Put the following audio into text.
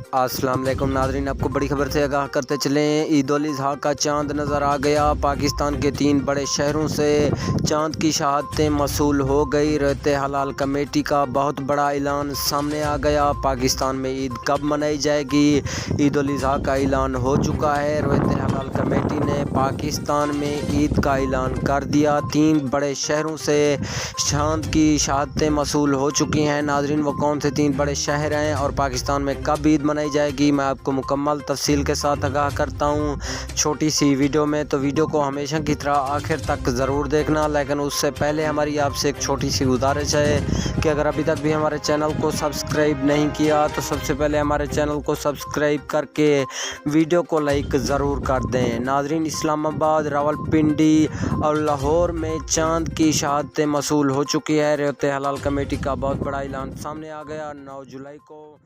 अस्सलाम वालेकुम नाज़रीन, आपको बड़ी खबर से आगाह करते चलें। ईद उल अज़हा का चांद नज़र आ गया। पाकिस्तान के 3 बड़े शहरों से चांद की शहादतें मौसूल हो गई। रहते हलाल कमेटी का बहुत बड़ा ऐलान सामने आ गया। पाकिस्तान में ईद कब मनाई जाएगी? ईद उल अज़हा का ऐलान हो चुका है। रहते हलाल कमेटी ने पाकिस्तान में ईद का ऐलान कर दिया। 3 बड़े शहरों से चांद की शहादतें मौसूल हो चुकी हैं। नाज़रीन, वो कौन से 3 बड़े शहर हैं और पाकिस्तान में कब ईद मनाई जाएगी, मैं आपको मुकम्मल तफसील के साथ आगाह करता हूँ छोटी सी वीडियो में। तो वीडियो को हमेशा की तरह आखिर तक ज़रूर देखना। लेकिन उससे पहले हमारी आपसे एक छोटी सी गुजारिश है कि अगर अभी तक भी हमारे चैनल को सब्सक्राइब नहीं किया तो सबसे पहले हमारे चैनल को सब्सक्राइब करके वीडियो को लाइक ज़रूर कर दें। नाज़रीन, इस्लामाबाद, रावलपिंडी और लाहौर में चांद की शहादतें मौसूल हो चुकी है। रहते हलाल कमेटी का बहुत बड़ा ऐलान सामने आ गया 9 जुलाई को।